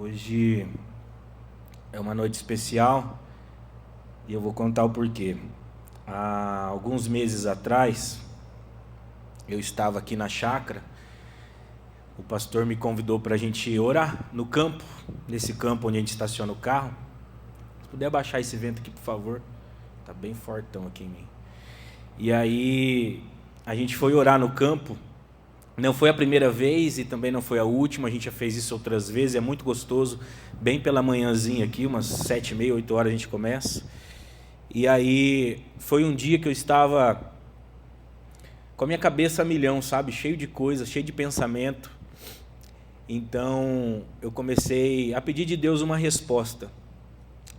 Hoje é uma noite especial e eu vou contar o porquê. Há alguns meses atrás, eu estava aqui na chácara, o pastor me convidou para a gente orar no campo, nesse campo onde a gente estaciona o carro. Se puder abaixar esse vento aqui, por favor, está bem fortão aqui em mim. E aí, a gente foi orar no campo. Não foi a primeira vez e também não foi a última, a gente já fez isso outras vezes, é muito gostoso, bem pela manhãzinha aqui, umas 7h30, 8 horas a gente começa. E aí, foi um dia que eu estava com a minha cabeça a milhão, sabe, cheio de coisas, cheio de pensamento. Então, eu comecei a pedir de Deus uma resposta.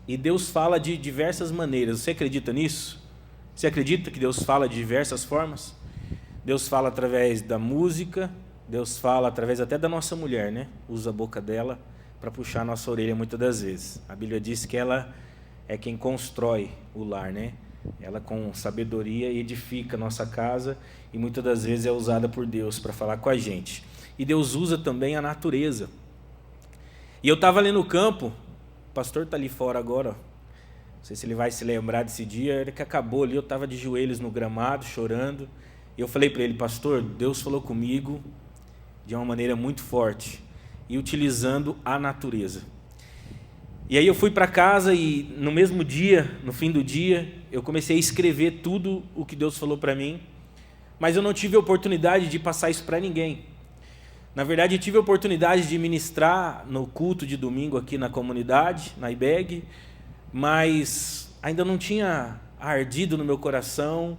E Deus fala de diversas maneiras, você acredita nisso? Você acredita que Deus fala de diversas formas? Deus fala através da música, Deus fala através até da nossa mulher, né? Usa a boca dela para puxar a nossa orelha muitas das vezes. A Bíblia diz que ela é quem constrói o lar, né? Ela com sabedoria edifica a nossa casa e muitas das vezes é usada por Deus para falar com a gente. E Deus usa também a natureza. E eu estava ali no campo, o pastor está ali fora agora, ó. Não sei se ele vai se lembrar desse dia, ele que acabou ali, eu estava de joelhos no gramado, chorando. E eu falei para ele, pastor, Deus falou comigo de uma maneira muito forte e utilizando a natureza. E aí eu fui para casa e no mesmo dia, no fim do dia, eu comecei a escrever tudo o que Deus falou para mim, mas eu não tive a oportunidade de passar isso para ninguém. Na verdade, eu tive a oportunidade de ministrar no culto de domingo aqui na comunidade, na IBEG, mas ainda não tinha ardido no meu coração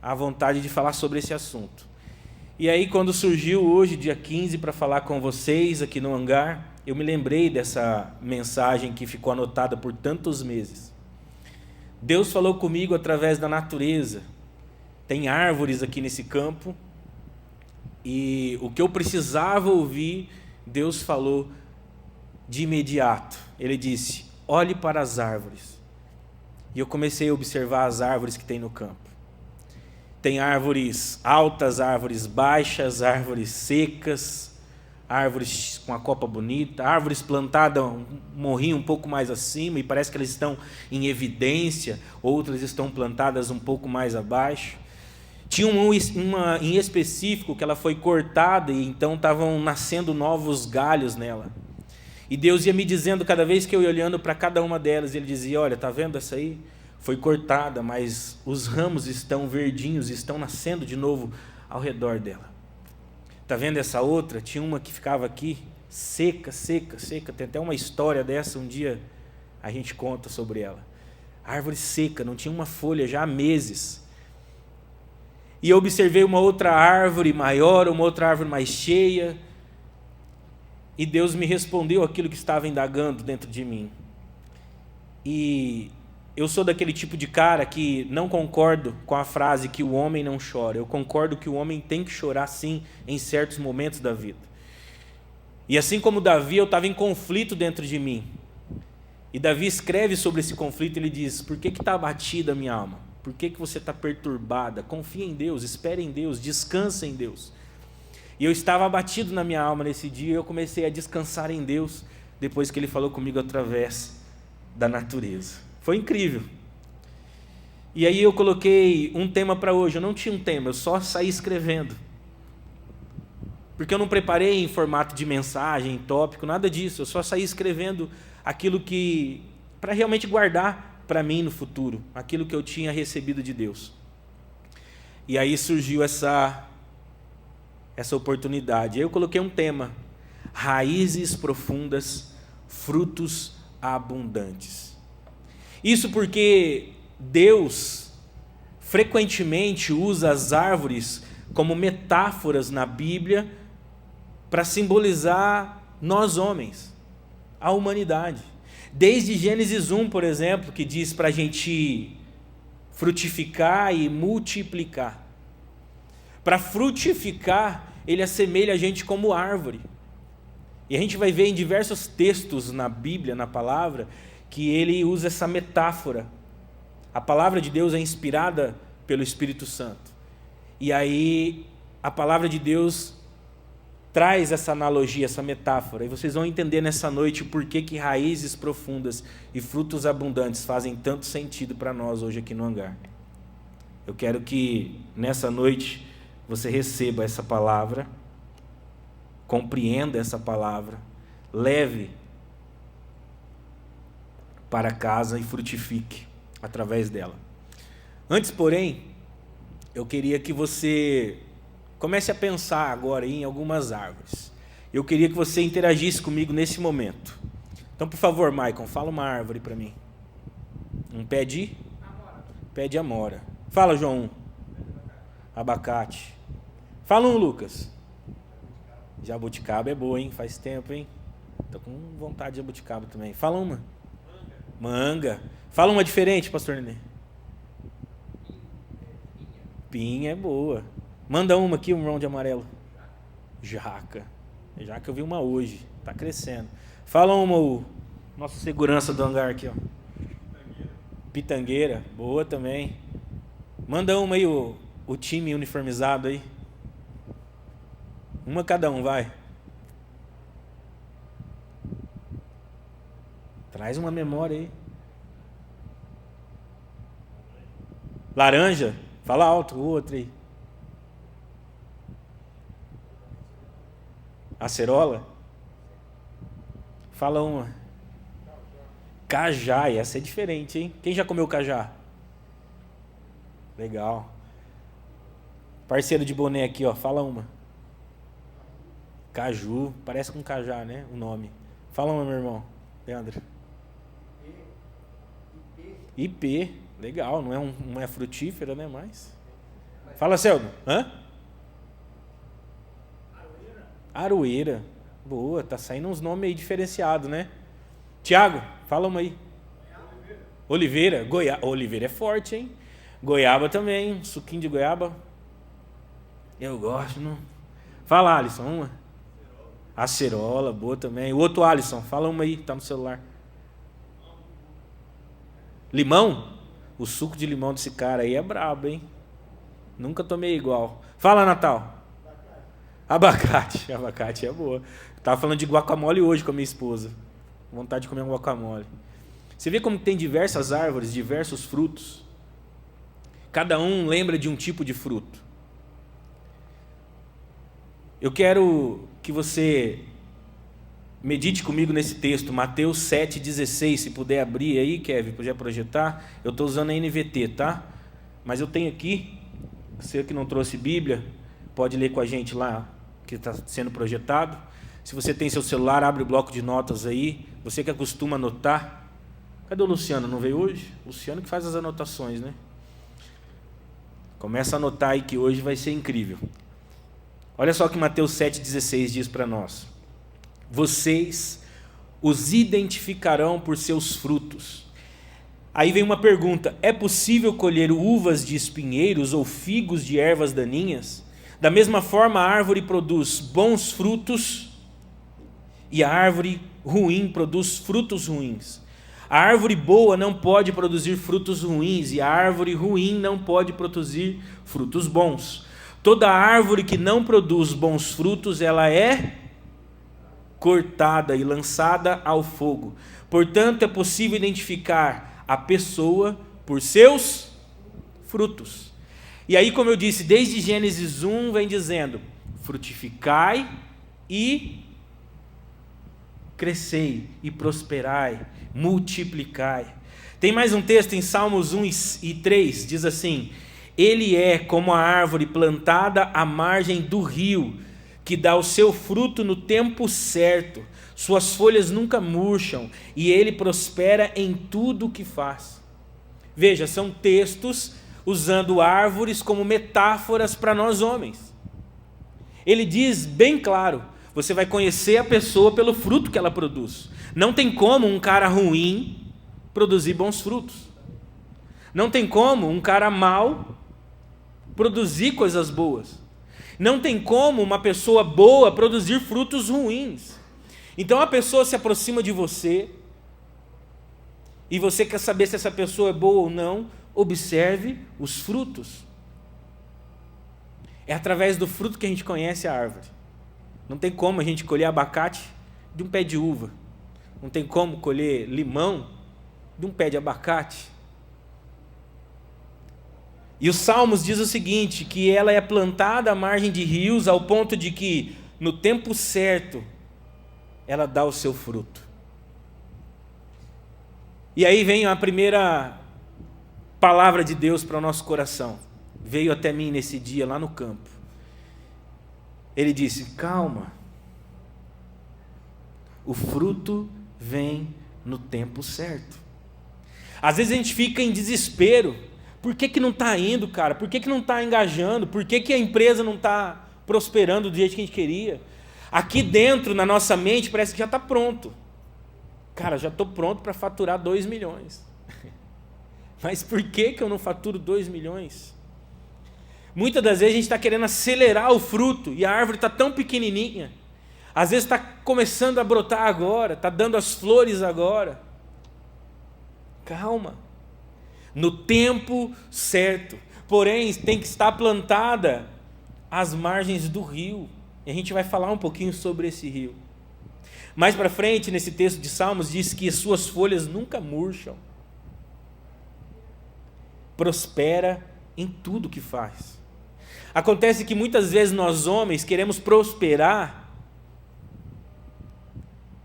a vontade de falar sobre esse assunto. E aí, quando surgiu hoje, dia 15, para falar com vocês aqui no hangar, eu me lembrei dessa mensagem que ficou anotada por tantos meses. Deus falou comigo através da natureza. Tem árvores aqui nesse campo, e o que eu precisava ouvir, Deus falou de imediato. Ele disse, olhe para as árvores. E eu comecei a observar as árvores que tem no campo. Tem árvores altas, árvores baixas, árvores secas, árvores com a copa bonita, árvores plantadas um morrinho um pouco mais acima e parece que elas estão em evidência, outras estão plantadas um pouco mais abaixo. Tinha uma em específico que ela foi cortada e então estavam nascendo novos galhos nela. E Deus ia me dizendo cada vez que eu ia olhando para cada uma delas, Ele dizia, olha, está vendo essa aí? Foi cortada, mas os ramos estão verdinhos, estão nascendo de novo ao redor dela. Está vendo essa outra? Tinha uma que ficava aqui, seca, seca, seca. Tem até uma história dessa, um dia a gente conta sobre ela. Árvore seca, não tinha uma folha já há meses. E eu observei uma outra árvore maior, uma outra árvore mais cheia. E Deus me respondeu aquilo que estava indagando dentro de mim. E eu sou daquele tipo de cara que não concordo com a frase que o homem não chora. Eu concordo que o homem tem que chorar sim em certos momentos da vida. E assim como Davi, eu estava em conflito dentro de mim. E Davi escreve sobre esse conflito, ele diz, por que está abatida a minha alma? Por que você está perturbada? Confia em Deus, espere em Deus, descansa em Deus. E eu estava abatido na minha alma nesse dia e eu comecei a descansar em Deus depois que Ele falou comigo através da natureza. Foi incrível. E aí eu coloquei um tema para hoje. Eu não tinha um tema, eu só saí escrevendo. Porque eu não preparei em formato de mensagem, tópico, nada disso. Eu só saí escrevendo aquilo que, para realmente guardar para mim no futuro, aquilo que eu tinha recebido de Deus. E aí surgiu essa oportunidade. Eu coloquei um tema, raízes profundas, frutos abundantes. Isso porque Deus frequentemente usa as árvores como metáforas na Bíblia para simbolizar nós homens, a humanidade. Desde Gênesis 1, por exemplo, que diz para a gente frutificar e multiplicar. Para frutificar, ele assemelha a gente como árvore. E a gente vai ver em diversos textos na Bíblia, na palavra, que ele usa essa metáfora. A palavra de Deus é inspirada pelo Espírito Santo. E aí, a palavra de Deus traz essa analogia, essa metáfora, e vocês vão entender nessa noite o porquê que raízes profundas e frutos abundantes fazem tanto sentido para nós hoje aqui no hangar. Eu quero que nessa noite você receba essa palavra, compreenda essa palavra, leve para casa e frutifique através dela. Antes, porém, eu queria que você comece a pensar agora em algumas árvores. Eu queria que você interagisse comigo nesse momento. Então, por favor, Maicon, fala uma árvore para mim. Um pé de? Amora. Pé de amora. Fala, João. Abacate. Fala um, Lucas. Jabuticaba é boa, hein? Faz tempo, hein? Tô com vontade de jabuticaba também. Fala uma. Manga. Fala uma diferente, pastor Nenê. Pinha é boa. Manda uma aqui, um round amarelo. Jaca. Jaca eu vi uma hoje. Tá crescendo. Fala uma, o nossa segurança do hangar aqui, ó. Pitangueira. Boa também. Manda uma aí, o time uniformizado aí. Uma cada um, vai. Traz uma memória aí. Laranja. Fala alto, o outro aí. Acerola? Fala uma. Cajá, essa é diferente, hein? Quem já comeu cajá? Legal. Parceiro de boné aqui, ó, fala uma. Caju, parece com cajá, né? O nome. Fala uma, meu irmão. Leandro. IP, legal, não é frutífera, né? Mas. Fala, Celdo. Hã? Aroeira. Boa, tá saindo uns nomes aí diferenciados, né? Tiago, fala uma aí. Oliveira. Oliveira é forte, hein? Goiaba também, suquinho de goiaba. Eu gosto, não? Fala, Alisson, uma. Acerola, boa também. O outro Alisson, fala uma aí, tá no celular. Limão? O suco de limão desse cara aí é brabo, hein? Nunca tomei igual. Fala, Natal. Abacate. Abacate é boa. Tava falando de guacamole hoje com a minha esposa. Vontade de comer um guacamole. Você vê como tem diversas árvores, diversos frutos. Cada um lembra de um tipo de fruto. Eu quero que você medite comigo nesse texto, Mateus 7,16. Se puder abrir aí, Kevin, puder projetar. Eu estou usando a NVT, tá? Mas eu tenho aqui. Você que não trouxe Bíblia, pode ler com a gente lá, que está sendo projetado. Se você tem seu celular, abre o bloco de notas aí. Você que costuma anotar. Cadê o Luciano? Não veio hoje? Luciano que faz as anotações, né? Começa a anotar aí que hoje vai ser incrível. Olha só o que Mateus 7,16 diz para nós. Vocês os identificarão por seus frutos. Aí vem uma pergunta: é possível colher uvas de espinheiros ou figos de ervas daninhas? Da mesma forma, a árvore produz bons frutos e a árvore ruim produz frutos ruins. A árvore boa não pode produzir frutos ruins e a árvore ruim não pode produzir frutos bons. Toda árvore que não produz bons frutos, ela é cortada e lançada ao fogo. Portanto, é possível identificar a pessoa por seus frutos. E aí, como eu disse, desde Gênesis 1 vem dizendo: frutificai e crescei e prosperai, multiplicai. Tem mais um texto em Salmos 1 e 3, diz assim: ele é como a árvore plantada à margem do rio, que dá o seu fruto no tempo certo, suas folhas nunca murcham, e ele prospera em tudo o que faz. Veja, são textos usando árvores como metáforas para nós homens. Ele diz bem claro: você vai conhecer a pessoa pelo fruto que ela produz. Não tem como um cara ruim produzir bons frutos. Não tem como um cara mau produzir coisas boas. Não tem como uma pessoa boa produzir frutos ruins. Então a pessoa se aproxima de você e você quer saber se essa pessoa é boa ou não, observe os frutos. É através do fruto que a gente conhece a árvore. Não tem como a gente colher abacate de um pé de uva. Não tem como colher limão de um pé de abacate. E os Salmos diz o seguinte, que ela é plantada à margem de rios, ao ponto de que, no tempo certo, ela dá o seu fruto. E aí vem a primeira palavra de Deus para o nosso coração. Veio até mim nesse dia, lá no campo. Ele disse, calma, o fruto vem no tempo certo. Às vezes a gente fica em desespero. Por que não está indo, cara? Por que não está engajando? Por que a empresa não está prosperando do jeito que a gente queria? Aqui dentro, na nossa mente, parece que já está pronto. Cara, já estou pronto para faturar 2 milhões. Mas por que eu não faturo 2 milhões? Muitas das vezes a gente está querendo acelerar o fruto e a árvore está tão pequenininha. Às vezes está começando a brotar agora, está dando as flores agora. Calma. No tempo certo. Porém, tem que estar plantada às margens do rio. E a gente vai falar um pouquinho sobre esse rio. Mais para frente, nesse texto de Salmos, diz que as suas folhas nunca murcham. Prospera em tudo que faz. Acontece que muitas vezes nós homens queremos prosperar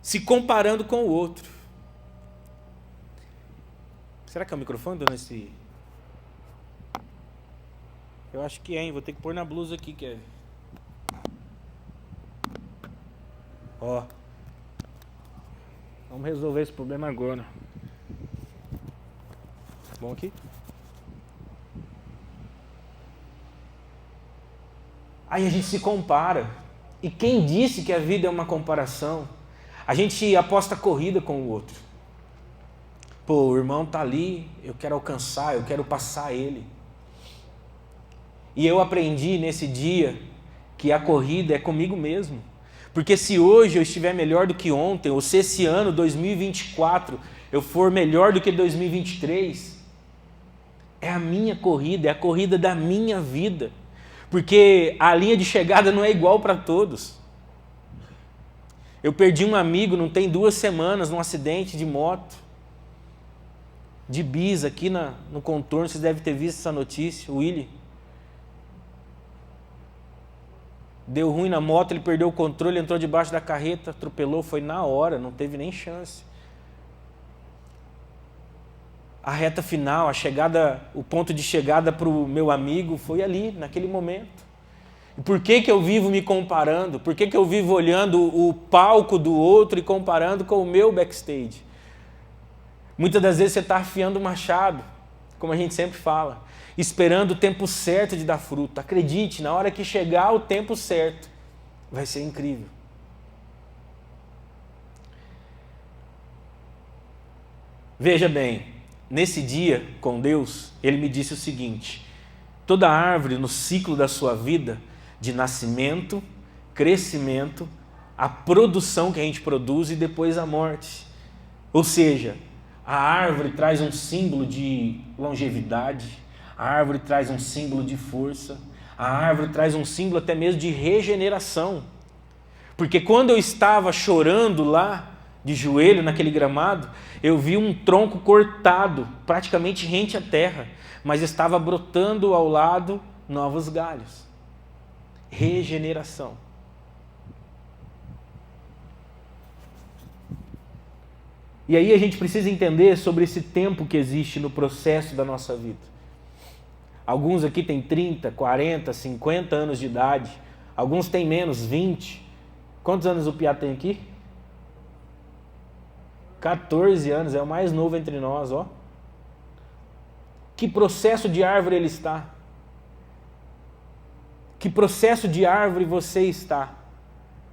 se comparando com o outro. Será que é o microfone dando esse... Eu acho que é, hein? Vou ter que pôr na blusa aqui, Kevin. Ó. Vamos resolver esse problema agora. Bom aqui? Aí a gente se compara. E quem disse que a vida é uma comparação? A gente aposta corrida com o outro. Pô, o irmão tá ali, eu quero alcançar, eu quero passar ele. E eu aprendi nesse dia que a corrida é comigo mesmo. Porque se hoje eu estiver melhor do que ontem, ou se esse ano, 2024, eu for melhor do que 2023, é a minha corrida, é a corrida da minha vida. Porque a linha de chegada não é igual para todos. Eu perdi um amigo, não tem 2 semanas, num acidente de moto, de bis aqui no contorno, vocês devem ter visto essa notícia, o Willy. Deu ruim na moto, ele perdeu o controle, entrou debaixo da carreta, atropelou, foi na hora, não teve nem chance. A reta final, a chegada, o ponto de chegada para o meu amigo foi ali, naquele momento. E por que eu vivo me comparando? Por que eu vivo olhando o palco do outro e comparando com o meu backstage? Muitas das vezes você está afiando o machado, como a gente sempre fala, esperando o tempo certo de dar fruto. Acredite, na hora que chegar o tempo certo, vai ser incrível. Veja bem, nesse dia com Deus, Ele me disse o seguinte: toda árvore no ciclo da sua vida, de nascimento, crescimento, a produção que a gente produz e depois a morte. Ou seja, a árvore traz um símbolo de longevidade, a árvore traz um símbolo de força, a árvore traz um símbolo até mesmo de regeneração. Porque quando eu estava chorando lá, de joelho naquele gramado, eu vi um tronco cortado, praticamente rente à terra, mas estava brotando ao lado novos galhos. Regeneração. E aí a gente precisa entender sobre esse tempo que existe no processo da nossa vida. Alguns aqui têm 30, 40, 50 anos de idade. Alguns têm menos, 20. Quantos anos o Piá tem aqui? 14 anos, é o mais novo entre nós, ó. Que processo de árvore ele está? Que processo de árvore você está?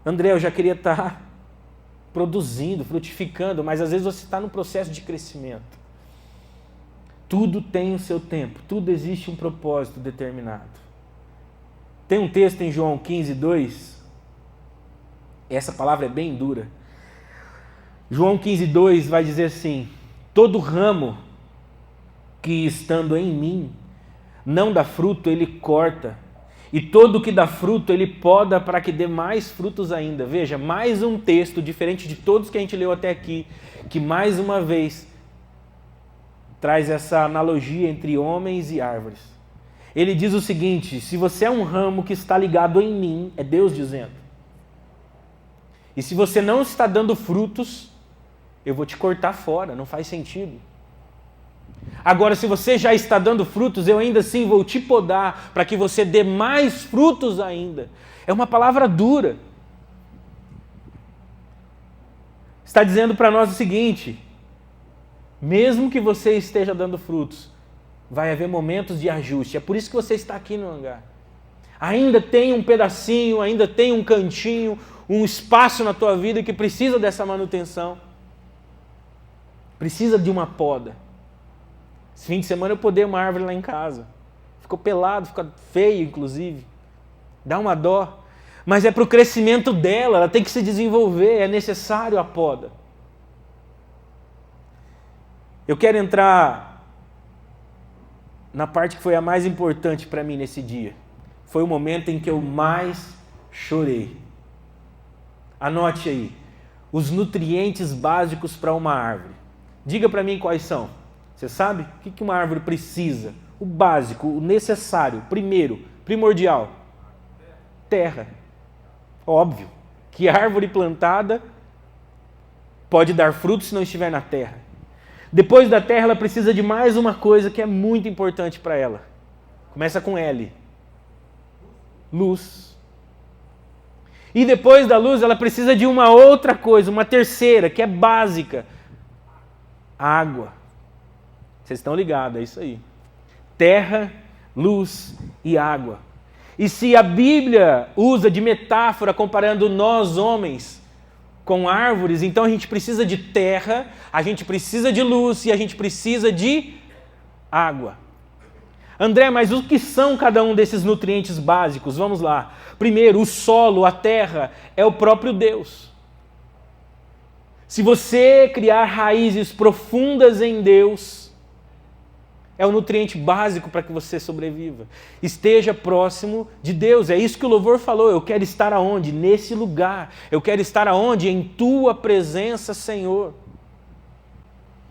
André, eu já queria estar produzindo, frutificando, mas às vezes você está no processo de crescimento. Tudo tem o seu tempo, tudo existe um propósito determinado. Tem um texto em João 15:2, essa palavra é bem dura. João 15:2 vai dizer assim: todo ramo que estando em mim não dá fruto, ele corta, E todo que dá fruto, ele poda para que dê mais frutos ainda. Veja, mais um texto, diferente de todos que a gente leu até aqui, que mais uma vez traz essa analogia entre homens e árvores. Ele diz o seguinte: se você é um ramo que está ligado em mim, é Deus dizendo, e se você não está dando frutos, eu vou te cortar fora, não faz sentido. Agora, se você já está dando frutos, eu ainda assim vou te podar para que você dê mais frutos ainda. É uma palavra dura. Está dizendo para nós o seguinte: mesmo que você esteja dando frutos, vai haver momentos de ajuste. É por isso que você está aqui no hangar. Ainda tem um pedacinho, ainda tem um cantinho, um espaço na tua vida que precisa dessa manutenção. Precisa de uma poda. Esse fim de semana eu podei uma árvore lá em casa. Ficou pelado, ficou feio, inclusive. Dá uma dó. Mas é para o crescimento dela, ela tem que se desenvolver, é necessário a poda. Eu quero entrar na parte que foi a mais importante para mim nesse dia. Foi o momento em que eu mais chorei. Anote aí. Os nutrientes básicos para uma árvore. Diga para mim quais são. Você sabe o que uma árvore precisa? O básico, o necessário, primeiro, primordial. Terra. Óbvio que árvore plantada pode dar frutos se não estiver na terra. Depois da terra, ela precisa de mais uma coisa que é muito importante para ela. Começa com L. Luz. E depois da luz, ela precisa de uma outra coisa, uma terceira, que é básica. Água. Vocês estão ligados, é isso aí. Terra, luz e água. E se a Bíblia usa de metáfora comparando nós homens com árvores, então a gente precisa de terra, a gente precisa de luz e a gente precisa de água. André, mas o que são cada um desses nutrientes básicos? Vamos lá. Primeiro, o solo, a terra, é o próprio Deus. Se você criar raízes profundas em Deus, é o nutriente básico para que você sobreviva. Esteja próximo de Deus. É isso que o louvor falou. Eu quero estar aonde? Nesse lugar. Eu quero estar aonde? Em tua presença, Senhor.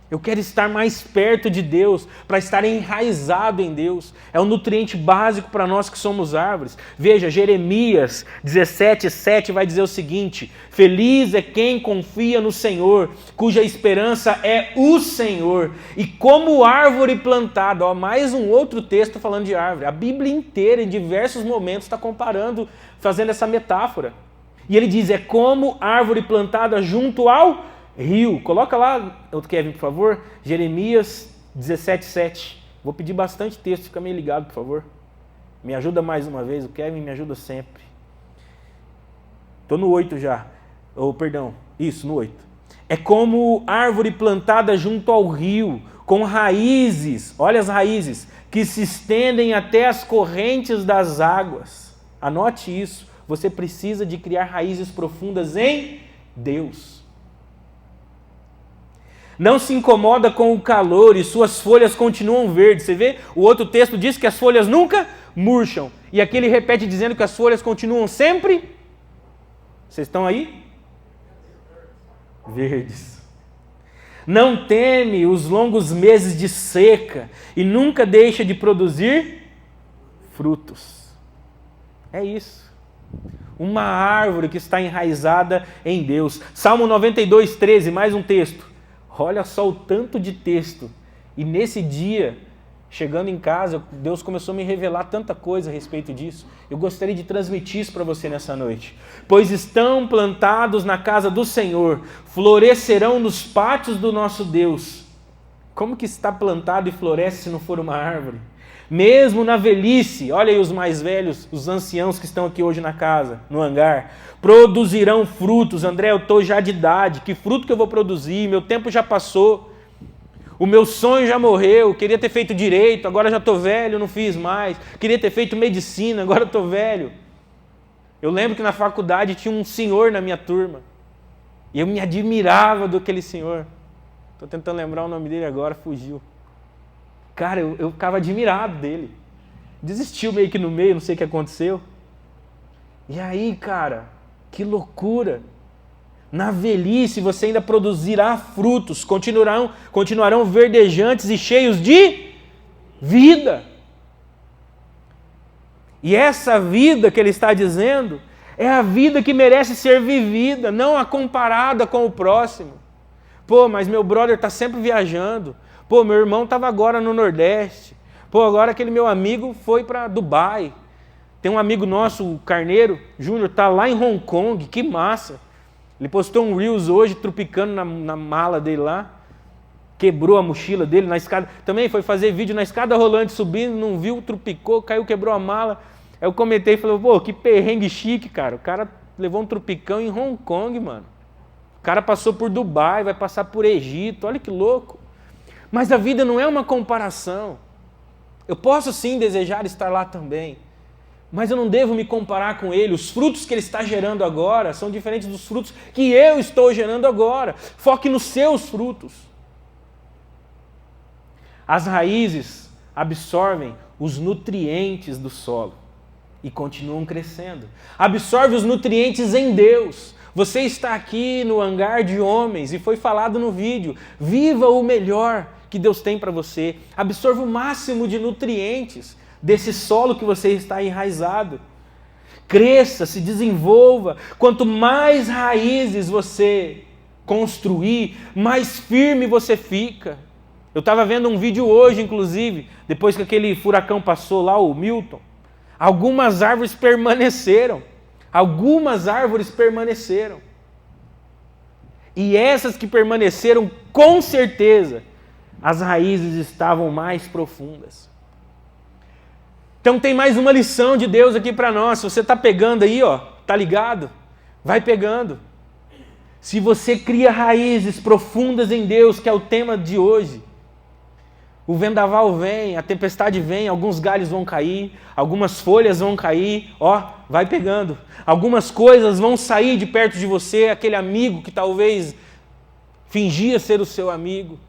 Eu quero estar mais perto de Deus, para estar enraizado em Deus. É um nutriente básico para nós que somos árvores. Veja, Jeremias 17:7 vai dizer o seguinte: feliz é quem confia no Senhor, cuja esperança é o Senhor. E como árvore plantada, ó, mais um outro texto falando de árvore. A Bíblia inteira, em diversos momentos, está comparando, fazendo essa metáfora. E ele diz, é como árvore plantada junto ao rio. Coloca lá, Kevin, por favor, Jeremias 17:7. Vou pedir bastante texto, fica meio ligado, por favor. Me ajuda mais uma vez, o Kevin me ajuda sempre. Estou no 8 já. Isso, no 8. É como árvore plantada junto ao rio, com raízes, olha as raízes, que se estendem até as correntes das águas. Anote isso, você precisa de criar raízes profundas em Deus. Não se incomoda com o calor e suas folhas continuam verdes. Você vê? O outro texto diz que as folhas nunca murcham. E aqui ele repete dizendo que as folhas continuam sempre... Vocês estão aí? Verdes. Não teme os longos meses de seca e nunca deixa de produzir frutos. É isso. Uma árvore que está enraizada em Deus. Salmo 92:13, mais um texto. Olha só o tanto de texto. E nesse dia, chegando em casa, Deus começou a me revelar tanta coisa a respeito disso. Eu gostaria de transmitir isso para você nessa noite. Pois estão plantados na casa do Senhor, florescerão nos pátios do nosso Deus. Como que está plantado e floresce se não for uma árvore? Mesmo na velhice, olha aí os mais velhos, os anciãos que estão aqui hoje na casa, no hangar, produzirão frutos. André, eu estou já de idade, que fruto que eu vou produzir? Meu tempo já passou, o meu sonho já morreu, queria ter feito direito, agora já estou velho, não fiz mais, queria ter feito medicina, agora estou velho. Eu lembro que na faculdade tinha um senhor na minha turma, e eu me admirava daquele senhor. Estou tentando lembrar o nome dele agora, fugiu. Cara, eu ficava admirado dele. desistiu meio que no meio, não sei o que aconteceu. E aí, cara, que loucura. Na velhice você ainda produzirá frutos, continuarão verdejantes e cheios de vida. E essa vida que ele está dizendo é a vida que merece ser vivida, não a comparada com o próximo. Pô, mas meu brother está sempre viajando. Pô, meu irmão estava agora no Nordeste. Pô, agora aquele meu amigo foi para Dubai. Tem um amigo nosso, o Carneiro Júnior, está lá em Hong Kong, que massa. Ele postou um Reels hoje, trupicando na mala dele lá. Quebrou a mochila dele na escada. Também foi fazer vídeo na escada rolante, subindo, não viu, trupicou, caiu, quebrou a mala. Aí eu comentei e falei, pô, que perrengue chique, cara. O cara levou um trupicão em Hong Kong, mano. O cara passou por Dubai, vai passar por Egito, olha que louco. Mas a vida não é uma comparação. Eu posso sim desejar estar lá também, mas eu não devo me comparar com ele. Os frutos que ele está gerando agora são diferentes dos frutos que eu estou gerando agora. Foque nos seus frutos. As raízes absorvem os nutrientes do solo e continuam crescendo. Absorve os nutrientes em Deus. Você está aqui no hangar de homens e foi falado no vídeo. Viva o melhor que Deus tem para você. Absorva o máximo de nutrientes desse solo que você está enraizado. Cresça, se desenvolva. Quanto mais raízes você construir, mais firme você fica. Eu estava vendo um vídeo hoje, inclusive, depois que aquele furacão passou lá, o Milton. Algumas árvores permaneceram. E essas que permaneceram, com certeza, as raízes estavam mais profundas. Então tem mais uma lição de Deus aqui para nós. Se você está pegando aí, ó, tá ligado? Vai pegando. Se você cria raízes profundas em Deus, que é o tema de hoje, o vendaval vem, a tempestade vem, alguns galhos vão cair, algumas folhas vão cair, ó, vai pegando. Algumas coisas vão sair de perto de você, aquele amigo que talvez fingia ser o seu amigo.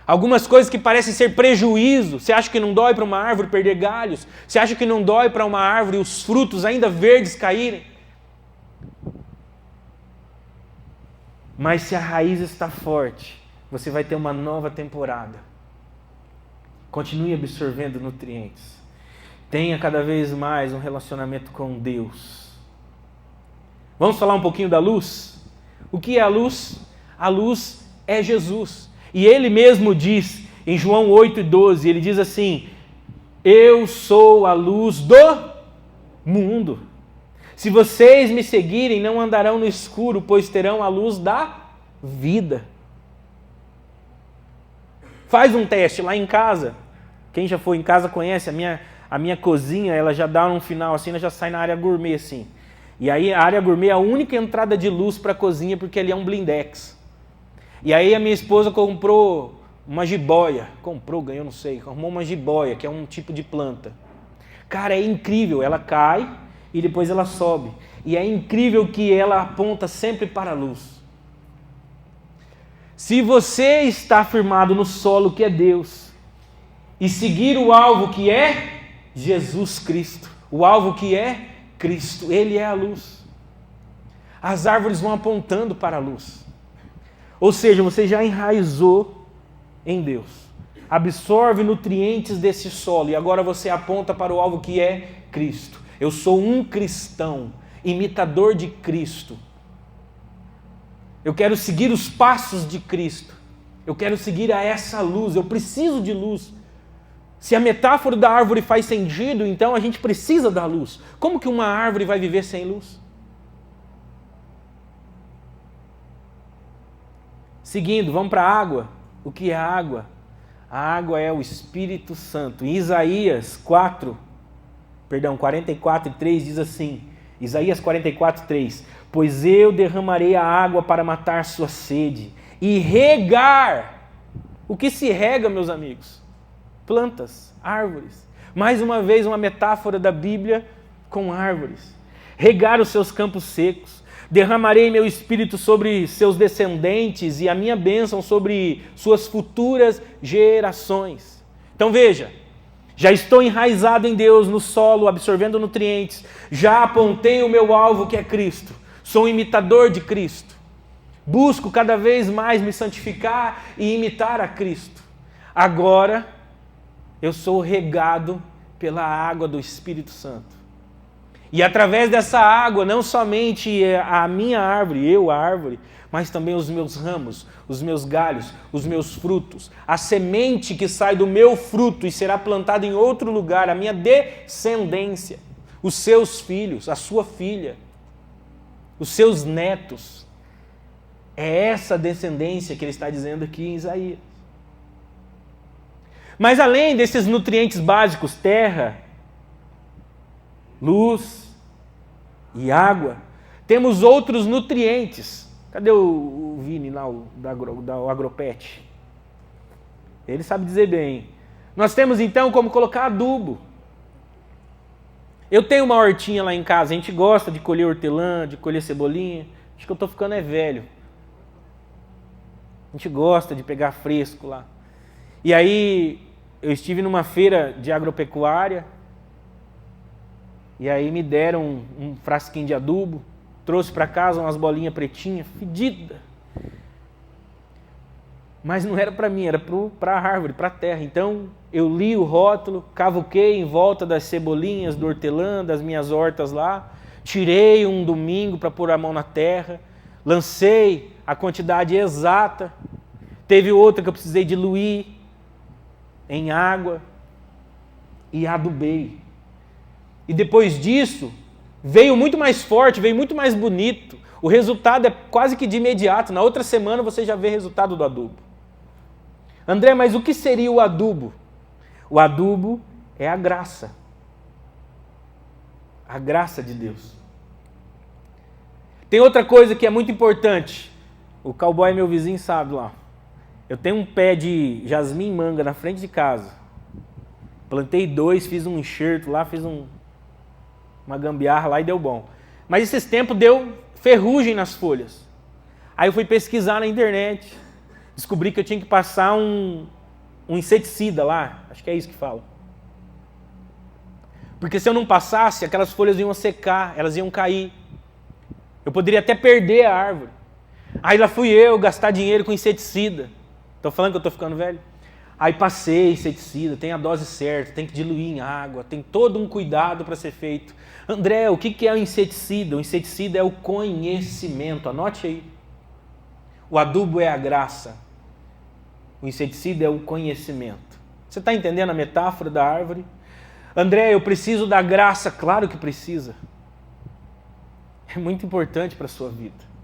Algumas coisas que parecem ser prejuízo. Você acha que não dói para uma árvore perder galhos? Você acha que não dói para uma árvore os frutos ainda verdes caírem? Mas se a raiz está forte, você vai ter uma nova temporada. Continue absorvendo nutrientes. Tenha cada vez mais um relacionamento com Deus. Vamos falar um pouquinho da luz? O que é a luz? A luz é Jesus. E ele mesmo diz, em João 8,12, ele diz assim, eu sou a luz do mundo. Se vocês me seguirem, não andarão no escuro, pois terão a luz da vida. Faz um teste lá em casa. Quem já foi em casa conhece, a minha cozinha, ela já dá um final assim, ela já sai na área gourmet assim. E aí a área gourmet é a única entrada de luz para a cozinha, porque ali é um blindex. E aí a minha esposa comprou uma jiboia. Ganhou, não sei. Arrumou uma jiboia, que é um tipo de planta. Cara, é incrível. Ela cai e depois ela sobe. E é incrível que ela aponta sempre para a luz. Se você está firmado no solo que é Deus e seguir o alvo que é Jesus Cristo, o alvo que é Cristo, Ele é a luz. As árvores vão apontando para a luz. Ou seja, você já enraizou em Deus. Absorve nutrientes desse solo e agora você aponta para o alvo que é Cristo. Eu sou um cristão, imitador de Cristo. Eu quero seguir os passos de Cristo. Eu quero seguir a essa luz. Eu preciso de luz. Se a metáfora da árvore faz sentido, então a gente precisa da luz. Como que uma árvore vai viver sem luz? Seguindo, vamos para a água. O que é a água? A água é o Espírito Santo. Em Isaías 44:3 diz assim, Isaías 44:3, pois eu derramarei a água para matar sua sede e regar. O que se rega, meus amigos? Plantas, árvores. Mais uma vez uma metáfora da Bíblia com árvores. Regar os seus campos secos. Derramarei meu espírito sobre seus descendentes e a minha bênção sobre suas futuras gerações. Então veja, Já estou enraizado em Deus, no solo, absorvendo nutrientes. Já apontei o meu alvo, que é Cristo. Sou um imitador de Cristo. Busco cada vez mais me santificar e imitar a Cristo. Agora, eu sou regado pela água do Espírito Santo. E através dessa água, não somente a minha árvore, eu a árvore, mas também os meus ramos, os meus galhos, os meus frutos, a semente que sai do meu fruto e será plantada em outro lugar, a minha descendência, os seus filhos, a sua filha, os seus netos. É essa descendência que ele está dizendo aqui em Isaías. Mas além desses nutrientes básicos, terra, luz e água, temos outros nutrientes. Cadê o Vini lá, o Agropet? Ele sabe dizer bem. Nós temos então como colocar adubo. Eu tenho uma hortinha lá em casa, a gente gosta de colher hortelã, de colher cebolinha. Acho que eu estou ficando velho. A gente gosta de pegar fresco lá. E aí eu estive numa feira de agropecuária, e aí me deram um frasquinho de adubo, trouxe para casa umas bolinhas pretinhas, fedida. Mas não era para mim, era para a árvore, para a terra. Então eu li o rótulo, cavuquei em volta das cebolinhas, do hortelã, das minhas hortas lá, tirei um domingo para pôr a mão na terra, lancei a quantidade exata. Teve outra que eu precisei diluir em água e adubei. E depois disso, veio muito mais forte, veio muito mais bonito. O resultado é quase que de imediato. Na outra semana você já vê resultado do adubo. André, mas o que seria o adubo? O adubo é a graça. A graça de Deus. Tem outra coisa que é muito importante. O cowboy, meu vizinho, sabe lá. Eu tenho um pé de jasmim manga na frente de casa. Plantei 2, fiz um enxerto lá, fiz uma gambiarra lá e deu bom. Mas esses tempos deu ferrugem nas folhas. Aí eu fui pesquisar na internet. Descobri que eu tinha que passar um inseticida lá. Acho que é isso que fala. Porque se eu não passasse, aquelas folhas iam secar, elas iam cair. Eu poderia até perder a árvore. Aí lá fui eu gastar dinheiro com inseticida. Estou falando que eu estou ficando velho? Aí passei inseticida, tem a dose certa, tem que diluir em água, tem todo um cuidado para ser feito. André, o que é o inseticida? O inseticida é o conhecimento, anote aí. O adubo é a graça. O inseticida é o conhecimento. Você está entendendo a metáfora da árvore? André, eu preciso da graça. Claro que precisa. É muito importante para a sua vida.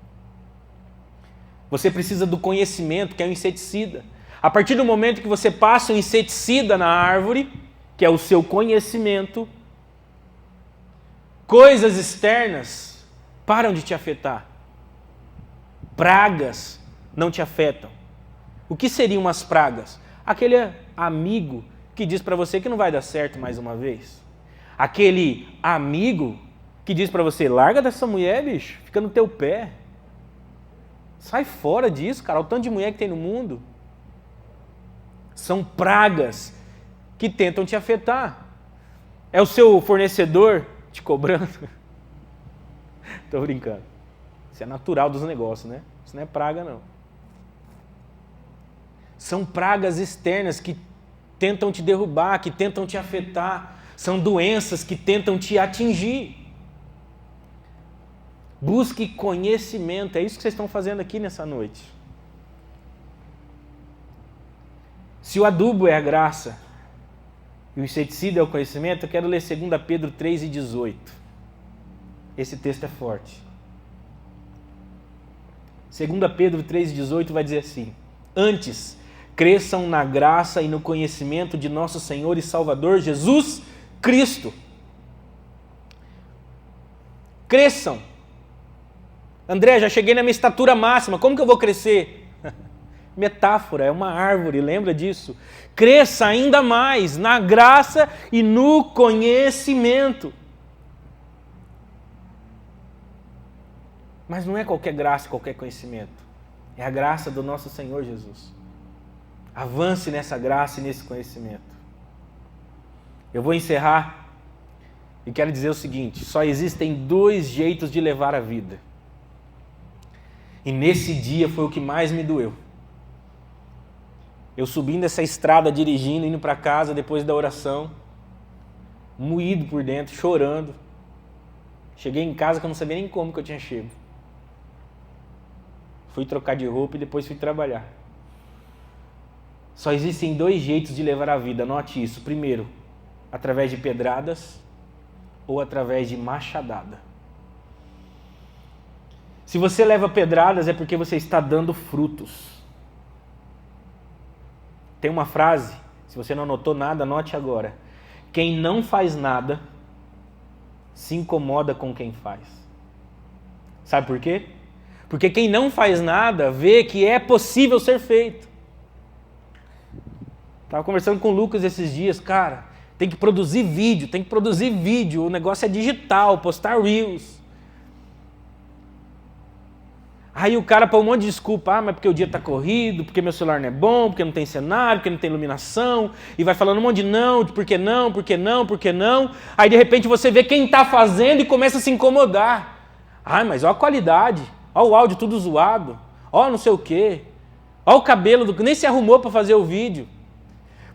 Você precisa do conhecimento, que é o inseticida. A partir do momento que você passa o inseticida na árvore, que é o seu conhecimento, coisas externas param de te afetar. Pragas não te afetam. O que seriam as pragas? Aquele amigo que diz para você que não vai dar certo mais uma vez. Aquele amigo que diz para você, larga dessa mulher, bicho, fica no teu pé. Sai fora disso, cara, o tanto de mulher que tem no mundo. São pragas que tentam te afetar. É o seu fornecedor te cobrando. Estou brincando. Isso é natural dos negócios, né? Isso não é praga, não. São pragas externas que tentam te derrubar, que tentam te afetar. São doenças que tentam te atingir. Busque conhecimento. É isso que vocês estão fazendo aqui nessa noite. Se o adubo é a graça e o inseticida é o conhecimento, eu quero ler 2 Pedro 3:18. Esse texto é forte. 2 Pedro 3:18 vai dizer assim: antes, cresçam na graça e no conhecimento de nosso Senhor e Salvador Jesus Cristo. Cresçam. André, já cheguei na minha estatura máxima, como que eu vou crescer? Metáfora, é uma árvore, lembra disso? Cresça ainda mais na graça e no conhecimento. Mas não é qualquer graça, qualquer conhecimento. É a graça do nosso Senhor Jesus. Avance nessa graça e nesse conhecimento. Eu vou encerrar e quero dizer o seguinte: só existem 2 jeitos de levar a vida. E nesse dia foi o que mais me doeu. Eu subindo essa estrada, dirigindo, indo para casa depois da oração, moído por dentro, chorando. Cheguei em casa que eu não sabia nem como que eu tinha chego. Fui trocar de roupa e depois fui trabalhar. Só existem 2 jeitos de levar a vida, anote isso. Primeiro, através de pedradas ou através de machadada. Se você leva pedradas é porque você está dando frutos. Tem uma frase, se você não anotou nada, anote agora. Quem não faz nada se incomoda com quem faz. Sabe por quê? Porque quem não faz nada vê que é possível ser feito. Estava conversando com o Lucas esses dias, cara, tem que produzir vídeo, o negócio é digital, postar Reels. Aí o cara põe um monte de desculpa, mas porque o dia está corrido, porque meu celular não é bom, porque não tem cenário, porque não tem iluminação, e vai falando um monte de não, de por que não, por que não, por que não. Aí de repente você vê quem está fazendo e começa a se incomodar. Mas olha a qualidade, olha o áudio tudo zoado, olha não sei o quê, olha o cabelo, nem se arrumou para fazer o vídeo.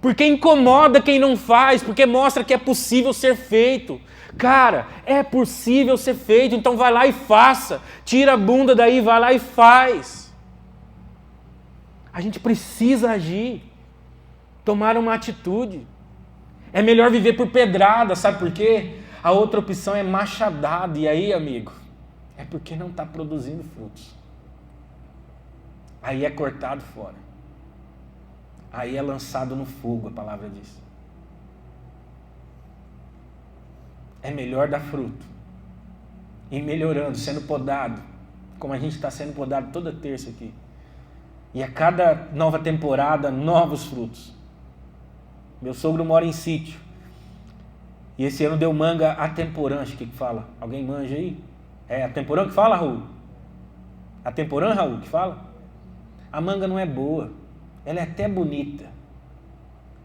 Porque incomoda quem não faz, porque mostra que é possível ser feito. Cara, é possível ser feito, então vai lá e faça. Tira a bunda daí, vai lá e faz. A gente precisa agir, tomar uma atitude. É melhor viver por pedrada, sabe por quê? A outra opção é machadada, e aí, amigo, é porque não está produzindo frutos. Aí é cortado fora. Aí é lançado no fogo, a palavra diz. É melhor dar fruto. Ir melhorando, sendo podado. Como a gente está sendo podado toda terça aqui. E a cada nova temporada, novos frutos. Meu sogro mora em sítio. E esse ano deu manga atemporã, acho que fala. Alguém manja aí? É atemporã que fala, Raul? Atemporã, Raul, que fala? A manga não é boa. Ela é até bonita.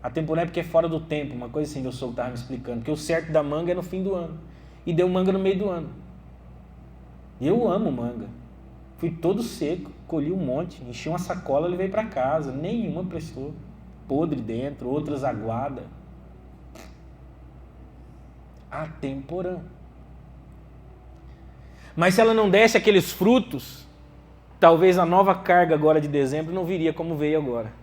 A temporada é porque é fora do tempo, uma coisa assim, meu sogro estava me explicando. Porque o certo da manga é no fim do ano. E deu manga no meio do ano. E eu amo manga. Fui todo seco, colhi um monte, enchi uma sacola e levei para casa. Nenhuma prestou. Podre dentro, outras aguadas. A temporada. Mas se ela não desse aqueles frutos, talvez a nova carga agora de dezembro não viria como veio agora.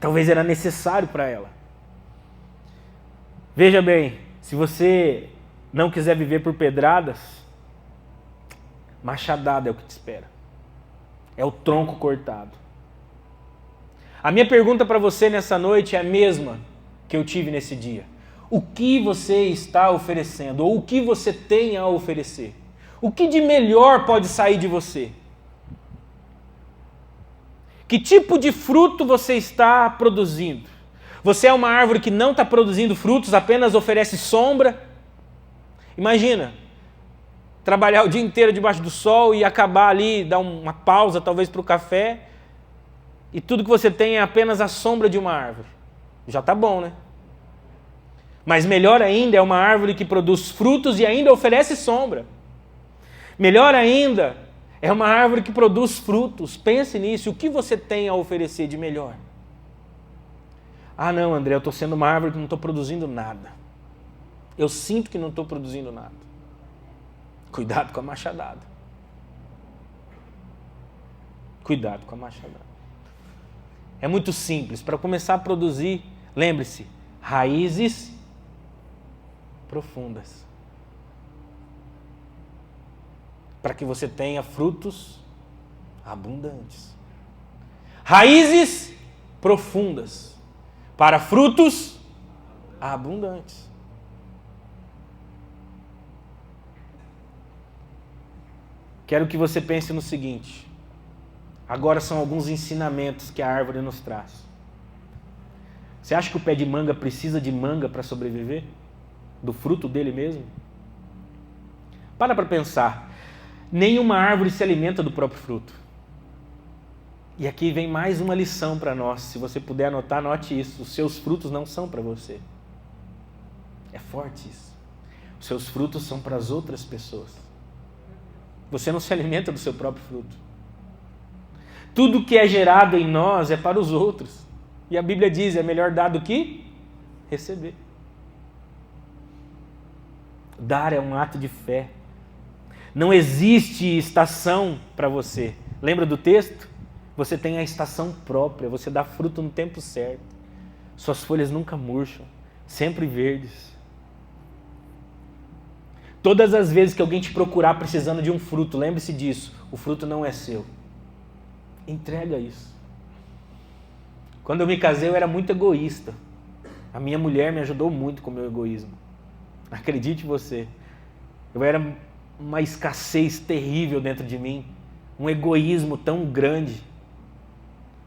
Talvez era necessário para ela. Veja bem, se você não quiser viver por pedradas, machadada é o que te espera. É o tronco cortado. A minha pergunta para você nessa noite é a mesma que eu tive nesse dia. O que você está oferecendo? Ou o que você tem a oferecer? O que de melhor pode sair de você? Que tipo de fruto você está produzindo? Você é uma árvore que não está produzindo frutos, apenas oferece sombra? Imagina, trabalhar o dia inteiro debaixo do sol e acabar ali, dar uma pausa talvez para o café, e tudo que você tem é apenas a sombra de uma árvore. Já está bom, né? Mas melhor ainda é uma árvore que produz frutos e ainda oferece sombra. Melhor ainda é uma árvore que produz frutos. Pense nisso. O que você tem a oferecer de melhor? Ah, não, André, eu estou sendo uma árvore que não estou produzindo nada. Eu sinto que não estou produzindo nada. Cuidado com a machadada. Cuidado com a machadada. É muito simples. Para começar a produzir, lembre-se, raízes profundas. Para que você tenha frutos abundantes. Raízes profundas para frutos abundantes. Quero que você pense no seguinte. Agora são alguns ensinamentos que a árvore nos traz. Você acha que o pé de manga precisa de manga para sobreviver? Do fruto dele mesmo? Para pensar. Nenhuma árvore se alimenta do próprio fruto. E aqui vem mais uma lição para nós. Se você puder anotar, anote isso. Os seus frutos não são para você. É forte isso. Os seus frutos são para as outras pessoas. Você não se alimenta do seu próprio fruto. Tudo que é gerado em nós é para os outros. E a Bíblia diz, é melhor dar do que receber. Dar é um ato de fé. Não existe estação para você. Lembra do texto? Você tem a estação própria, você dá fruto no tempo certo. Suas folhas nunca murcham, sempre verdes. Todas as vezes que alguém te procurar precisando de um fruto, lembre-se disso, o fruto não é seu. Entrega isso. Quando eu me casei, eu era muito egoísta. A minha mulher me ajudou muito com o meu egoísmo. Acredite você. Eu era uma escassez terrível dentro de mim. Um egoísmo tão grande.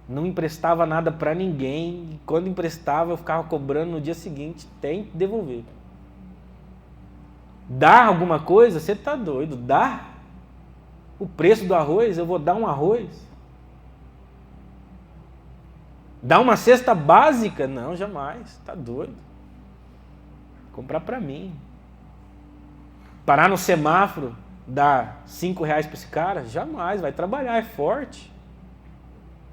Não emprestava nada para ninguém. E quando emprestava, eu ficava cobrando no dia seguinte. Tem que devolver. Dar alguma coisa? Você está doido. Dar? O preço do arroz? Eu vou dar um arroz? Dar uma cesta básica? Não, jamais. Está doido. Comprar para mim. Parar no semáforo, dar R$5 para esse cara? Jamais. Vai trabalhar, é forte.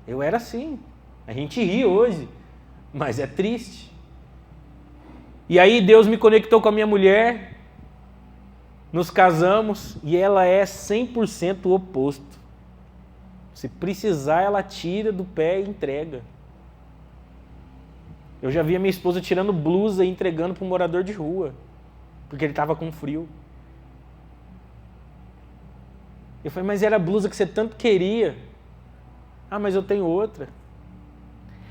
Eu era assim. A gente ri hoje, mas é triste. E aí Deus me conectou com a minha mulher, nos casamos e ela é 100% o oposto. Se precisar, ela tira do pé e entrega. Eu já vi a minha esposa tirando blusa e entregando para um morador de rua, porque ele estava com frio. Eu falei, mas era a blusa que você tanto queria. Ah, mas eu tenho outra.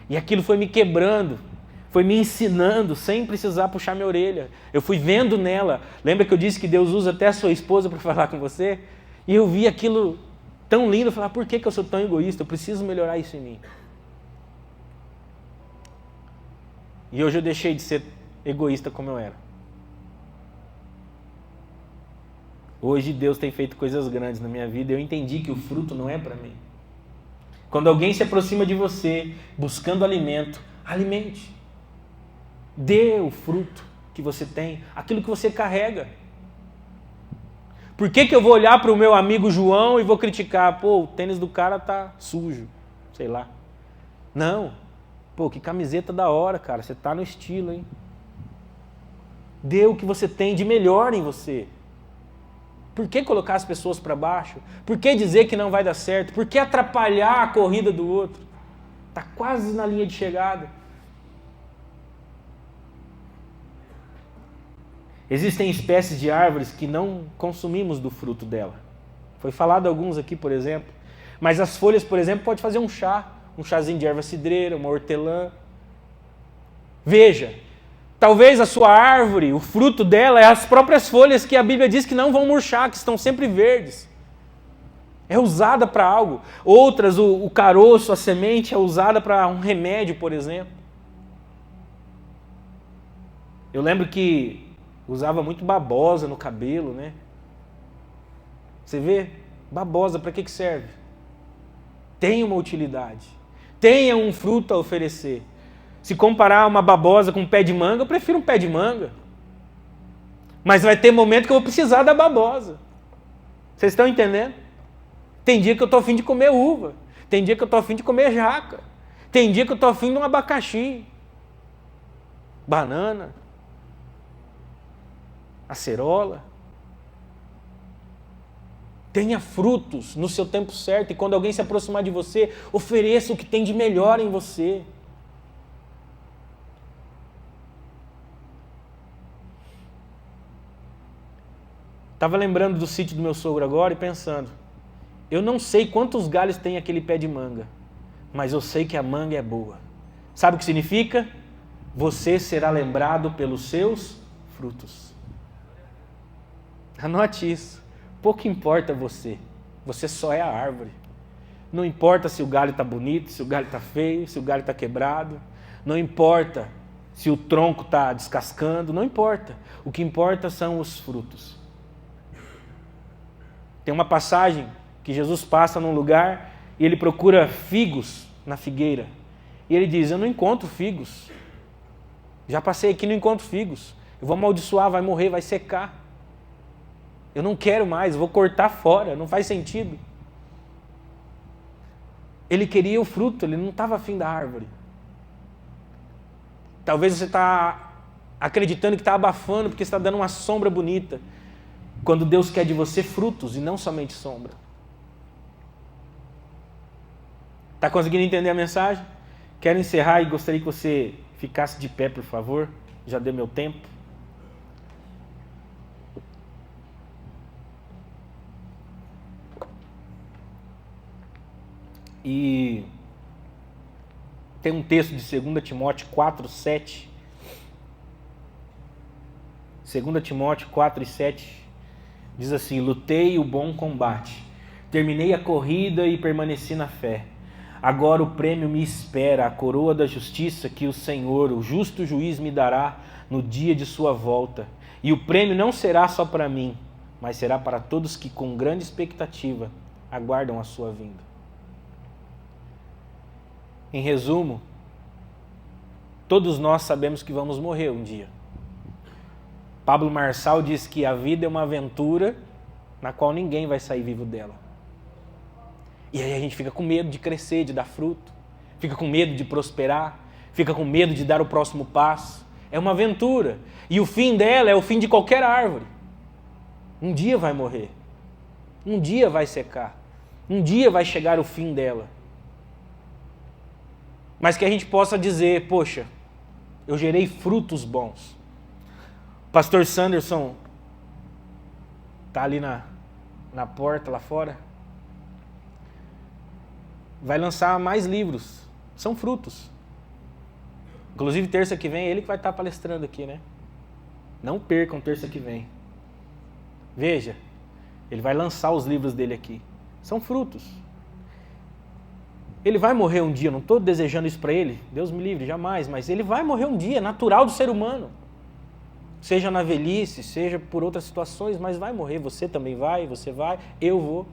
E aquilo foi me quebrando, foi me ensinando, sem precisar puxar minha orelha. Eu fui vendo nela. Lembra que eu disse que Deus usa até a sua esposa para falar com você? E eu vi aquilo tão lindo, eu falei, por que eu sou tão egoísta? Eu preciso melhorar isso em mim. E hoje eu deixei de ser egoísta como eu era. Hoje Deus tem feito coisas grandes na minha vida e eu entendi que o fruto não é para mim. Quando alguém se aproxima de você buscando alimento, alimente. Dê o fruto que você tem, aquilo que você carrega. Por que eu vou olhar para o meu amigo João e vou criticar? Pô, o tênis do cara tá sujo, sei lá. Não. Pô, que camiseta da hora, cara. Você tá no estilo, hein? Dê o que você tem de melhor em você. Por que colocar as pessoas para baixo? Por que dizer que não vai dar certo? Por que atrapalhar a corrida do outro? Está quase na linha de chegada. Existem espécies de árvores que não consumimos do fruto dela. Foi falado alguns aqui, por exemplo. Mas as folhas, por exemplo, pode fazer um chá. Um chazinho de erva cidreira, uma hortelã. Veja. Talvez a sua árvore, o fruto dela é as próprias folhas que a Bíblia diz que não vão murchar, que estão sempre verdes. É usada para algo. Outras, o caroço, a semente é usada para um remédio, por exemplo. Eu lembro que usava muito babosa no cabelo, né? Você vê? Babosa, para que serve? Tem uma utilidade. Tenha um fruto a oferecer. Se comparar uma babosa com um pé de manga, eu prefiro um pé de manga. Mas vai ter momento que eu vou precisar da babosa. Vocês estão entendendo? Tem dia que eu estou a fim de comer uva. Tem dia que eu estou a fim de comer jaca. Tem dia que eu estou a fim de um abacaxi. Banana. Acerola. Tenha frutos no seu tempo certo. E quando alguém se aproximar de você, ofereça o que tem de melhor em você. Estava lembrando do sítio do meu sogro agora e pensando, eu não sei quantos galhos tem aquele pé de manga, mas eu sei que a manga é boa. Sabe o que significa? Você será lembrado pelos seus frutos. Anote isso. Pouco importa você. Você só é a árvore. Não importa se o galho está bonito, se o galho está feio, se o galho está quebrado. Não importa se o tronco está descascando. Não importa. O que importa são os frutos. Tem uma passagem que Jesus passa num lugar e ele procura figos na figueira. E ele diz, eu não encontro figos. Já passei aqui e não encontro figos. Eu vou amaldiçoar, vai morrer, vai secar. Eu não quero mais, eu vou cortar fora, não faz sentido. Ele queria o fruto, ele não estava afim da árvore. Talvez você está acreditando que está abafando porque está dando uma sombra bonita, quando Deus quer de você frutos e não somente sombra. Está conseguindo entender a mensagem? Quero encerrar e gostaria que você ficasse de pé, por favor. Já deu meu tempo. E tem um texto de 2 Timóteo 4, 7. 2 Timóteo 4 e 7 diz assim: lutei o bom combate, terminei a corrida e permaneci na fé. Agora o prêmio me espera, a coroa da justiça que o Senhor, o justo juiz, me dará no dia de sua volta. E o prêmio não será só para mim, mas será para todos que com grande expectativa aguardam a sua vinda. Em resumo, todos nós sabemos que vamos morrer um dia. Pablo Marçal diz que a vida é uma aventura na qual ninguém vai sair vivo dela. E aí a gente fica com medo de crescer, de dar fruto, fica com medo de prosperar, fica com medo de dar o próximo passo. É uma aventura. E o fim dela é o fim de qualquer árvore. Um dia vai morrer. Um dia vai secar. Um dia vai chegar o fim dela. Mas que a gente possa dizer, poxa, eu gerei frutos bons. O pastor Sanderson está ali na porta, lá fora. Vai lançar mais livros. São frutos. Inclusive, terça que vem, é ele que vai estar palestrando aqui, né? Não percam terça que vem. Veja, ele vai lançar os livros dele aqui. São frutos. Ele vai morrer um dia, eu não estou desejando isso para ele, Deus me livre, jamais, mas ele vai morrer um dia, natural do ser humano. Seja na velhice, seja por outras situações, mas vai morrer, você também vai, você vai, eu vou.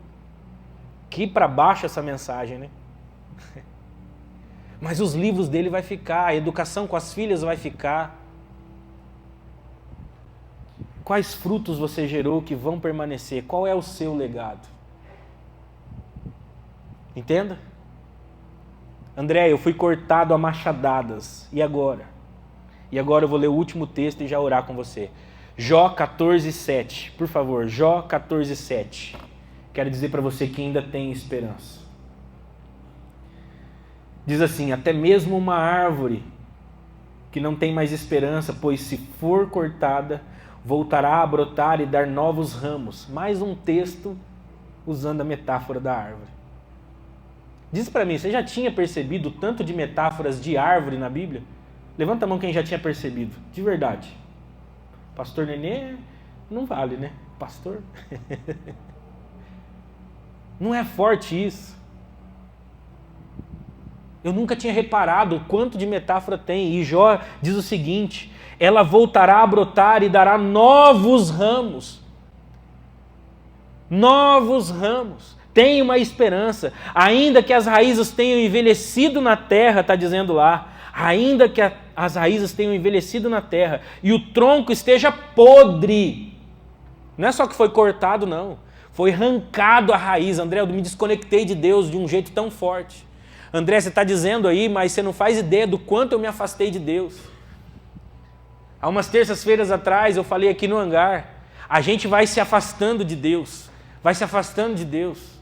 Que para baixo essa mensagem, né? Mas os livros dele vai ficar, a educação com as filhas vai ficar. Quais frutos você gerou que vão permanecer? Qual é o seu legado? Entenda? André, eu fui cortado a machadadas. E agora? E agora eu vou ler o último texto e já orar com você. Jó 14, 7. Por favor, Jó 14, 7. Quero dizer para você que ainda tem esperança. Diz assim: até mesmo uma árvore que não tem mais esperança, pois se for cortada, voltará a brotar e dar novos ramos. Mais um texto usando a metáfora da árvore. Diz para mim, você já tinha percebido o tanto de metáforas de árvore na Bíblia? Levanta a mão quem já tinha percebido, de verdade. Pastor Nenê, não vale, né? Pastor? Não é forte isso? Eu nunca tinha reparado o quanto de metáfora tem. E Jó diz o seguinte: ela voltará a brotar e dará novos ramos. Novos ramos. Tem uma esperança, ainda que as raízes tenham envelhecido na terra, está dizendo lá, ainda que as raízes tenham envelhecido na terra e o tronco esteja podre, não é só que foi cortado não, foi arrancado a raiz. André, eu me desconectei de Deus de um jeito tão forte. André, você está dizendo aí, mas você não faz ideia do quanto eu me afastei de Deus. Há umas terças-feiras atrás eu falei aqui no hangar, a gente vai se afastando de Deus, vai se afastando de Deus.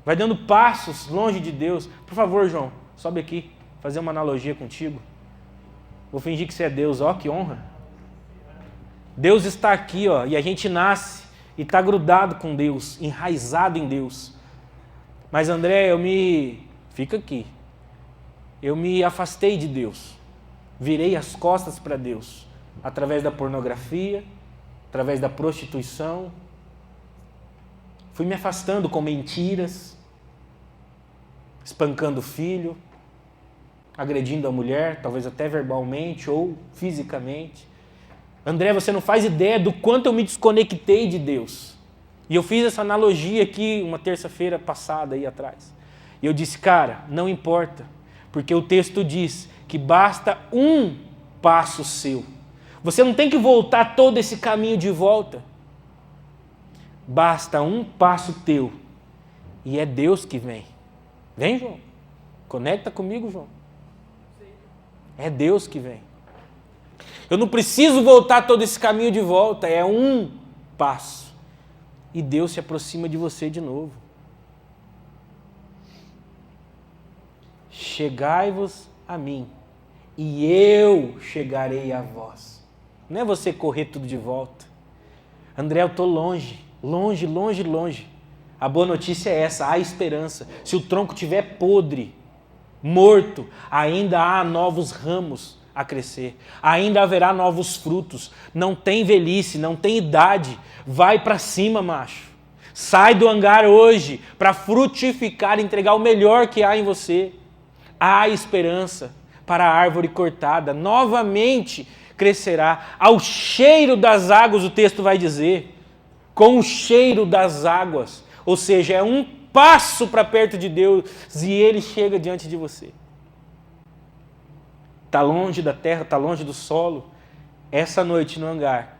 Vai dando passos longe de Deus. Por favor, João, sobe aqui, fazer uma analogia contigo. Vou fingir que você é Deus, ó, que honra. Deus está aqui, ó, e a gente nasce e está grudado com Deus, enraizado em Deus. Mas André, fica aqui. Eu me afastei de Deus. Virei as costas para Deus. Através da pornografia, através da prostituição. Fui me afastando com mentiras, espancando o filho, agredindo a mulher, talvez até verbalmente ou fisicamente. André, você não faz ideia do quanto eu me desconectei de Deus. E eu fiz essa analogia aqui uma terça-feira passada aí atrás. E eu disse, cara, não importa, porque o texto diz que basta um passo seu, Você não tem que voltar todo esse caminho de volta. Basta um passo teu e é Deus que vem. Vem, João. Conecta comigo, João. É Deus que vem. Eu não preciso voltar todo esse caminho de volta, é um passo. E Deus se aproxima de você de novo. Chegai-vos a mim, e eu chegarei a vós. Não é você correr tudo de volta. André, eu estou longe. A boa notícia é essa, há esperança. Se o tronco estiver podre, morto, ainda há novos ramos a crescer. Ainda haverá novos frutos. Não tem velhice, não tem idade. Vai para cima, macho. Sai do hangar hoje para frutificar, entregar o melhor que há em você. Há esperança para a árvore cortada. Novamente crescerá. Ao cheiro das águas, o texto vai dizer. Com o cheiro das águas. Ou seja, é um passo para perto de Deus e Ele chega diante de você. Está longe da terra, está longe do solo. Essa noite no hangar,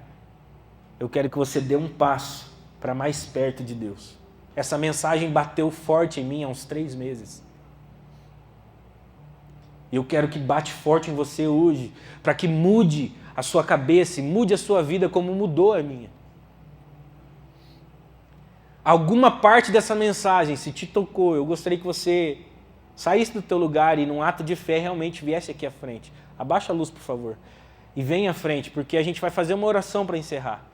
eu quero que você dê um passo para mais perto de Deus. Essa mensagem bateu forte em mim há uns 3 meses. E eu quero que bate forte em você hoje, para que mude a sua cabeça e mude a sua vida como mudou a minha. Alguma parte dessa mensagem, se te tocou, eu gostaria que você saísse do teu lugar e num ato de fé realmente viesse aqui à frente. Abaixa a luz, por favor. E venha à frente, porque a gente vai fazer uma oração para encerrar.